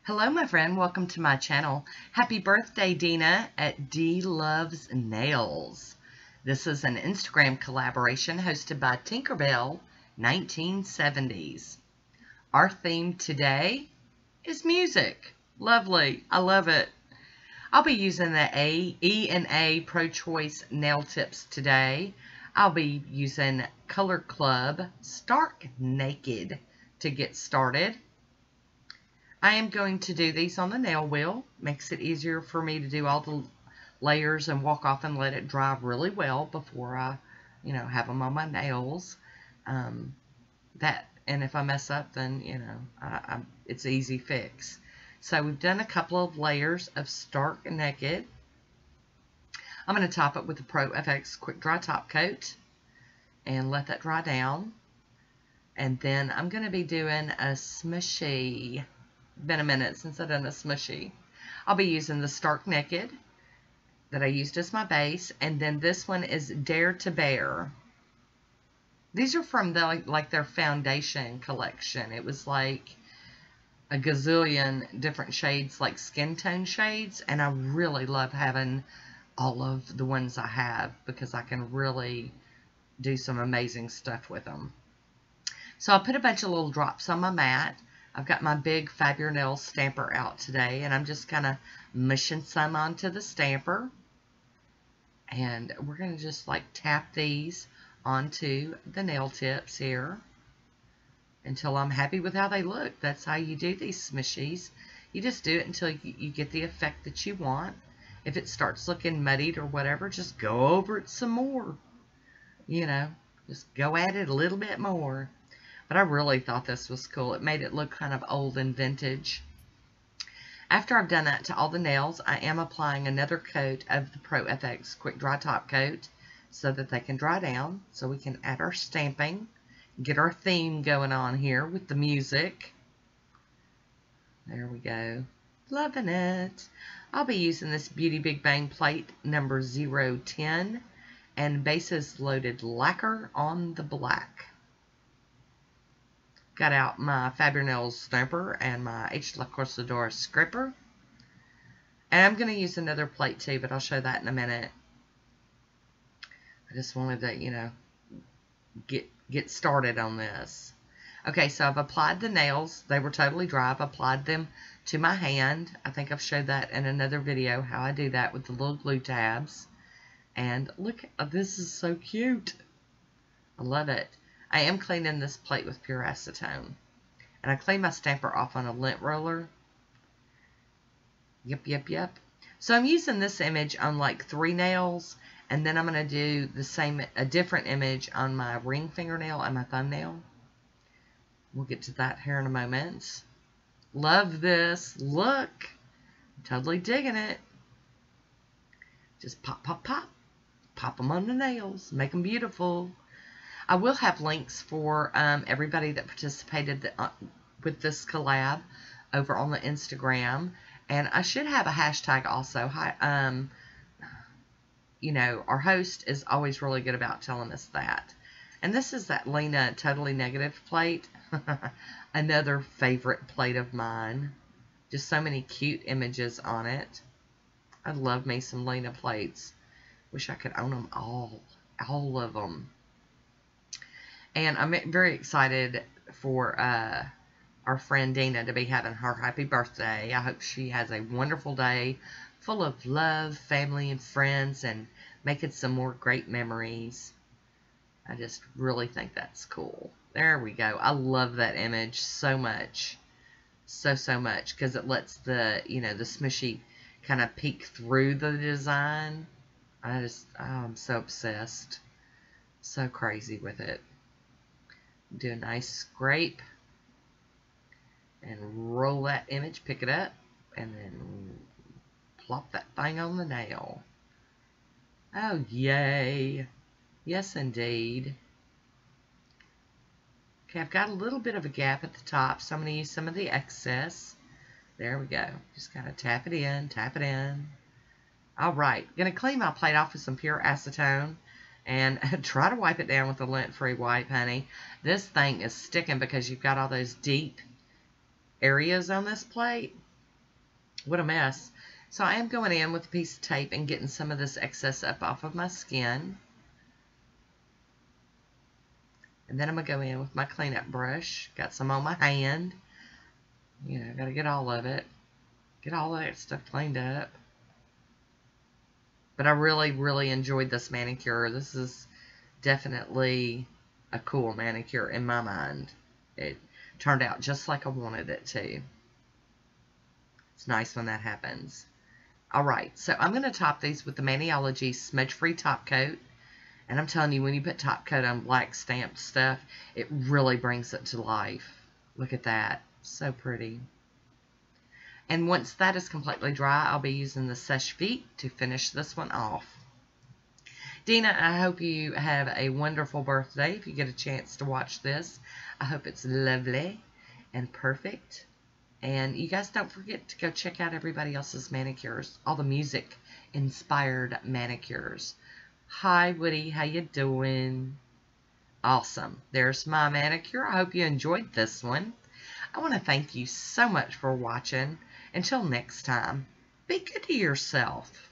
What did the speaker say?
Hello, my friend. Welcome to my channel. Happy birthday, Dina at D Loves Nails. This is an Instagram collaboration hosted by Tinkerbell 1970s. Our theme today is music. Lovely. I love it. I'll be using the E&A Pro Choice nail tips today. I'll be using Color Club Stark Naked to get started. I am going to do these on the nail wheel. Makes it easier for me to do all the layers and walk off and let it dry really well before I, have them on my nails. And if I mess up, then, it's an easy fix. So we've done a couple of layers of Stark Naked. I'm going to top it with the Pro FX Quick Dry Top Coat and let that dry down. And then I'm going to be doing a smushy. Been a minute since I've done a smushy. I'll be using the Stark Naked that I used as my base, and then this one is Dare to Bear. These are from their foundation collection. It was like a gazillion different shades, like skin tone shades, and I really love having all of the ones I have because I can really do some amazing stuff with them. So I'll put a bunch of little drops on my mat. I've got my big Fab Your Nails stamper out today, and I'm just kind of mushing some onto the stamper. And we're going to just like tap these onto the nail tips here until I'm happy with how they look. That's how you do these smushies. You just do it until you get the effect that you want. If it starts looking muddied or whatever, just go over it some more. Just go at it a little bit more. But I really thought this was cool. It made it look kind of old and vintage. After I've done that to all the nails, I am applying another coat of the Pro FX Quick Dry Top Coat so that they can dry down, so we can add our stamping, get our theme going on here with the music. There we go. Loving it. I'll be using this Beauty Big Bang plate number 010 and Bases Loaded Lacquer on the black. Got out my Fab Your Nails stamper and my H. La Corsadora scraper. And I'm going to use another plate too, but I'll show that in a minute. I just wanted to, get started on this. Okay, so I've applied the nails. They were totally dry. I've applied them to my hand. I think I've showed that in another video, how I do that with the little glue tabs. And look, this is so cute. I love it. I am cleaning this plate with pure acetone. And I clean my stamper off on a lint roller. Yep. So I'm using this image on like 3 nails. And then I'm going to do a different image on my ring fingernail and my thumbnail. We'll get to that here in a moment. Love this. Look. I'm totally digging it. Just pop. Pop them on the nails. Make them beautiful. I will have links for everybody that participated with this collab over on the Instagram. And I should have a hashtag also. Our host is always really good about telling us that. And this is that Lena Totally Negative plate. Another favorite plate of mine. Just so many cute images on it. I love me some Lena plates. Wish I could own them all. All of them. And I'm very excited for our friend Dina to be having her happy birthday. I hope she has a wonderful day full of love, family, and friends, and making some more great memories. I just really think that's cool. There we go. I love that image so much. So much, because it lets the, the smushy kind of peek through the design. I'm so obsessed. So crazy with it. Do a nice scrape and roll that image, pick it up, and then plop that thing on the nail. Oh, yay. Yes, indeed. Okay, I've got a little bit of a gap at the top, so I'm going to use some of the excess. There we go. Just kind of tap it in, tap it in. All right, going to clean my plate off with some pure acetone. And try to wipe it down with a lint-free wipe, honey. This thing is sticking because you've got all those deep areas on this plate. What a mess. So I am going in with a piece of tape and getting some of this excess up off of my skin. And then I'm going to go in with my cleanup brush. Got some on my hand. You know, got to get all of it. Get all that stuff cleaned up. But I really, really enjoyed this manicure. This is definitely a cool manicure in my mind. It turned out just like I wanted it to. It's nice when that happens. Alright, so I'm going to top these with the Maniology Smudge Free Top Coat. And I'm telling you, when you put top coat on black stamped stuff, it really brings it to life. Look at that. So pretty. And once that is completely dry, I'll be using the Seche Vite to finish this one off. Dina, I hope you have a wonderful birthday if you get a chance to watch this. I hope it's lovely and perfect. And you guys don't forget to go check out everybody else's manicures, all the music-inspired manicures. Hi, Woody. How you doing? Awesome. There's my manicure. I hope you enjoyed this one. I want to thank you so much for watching. Until next time, be good to yourself.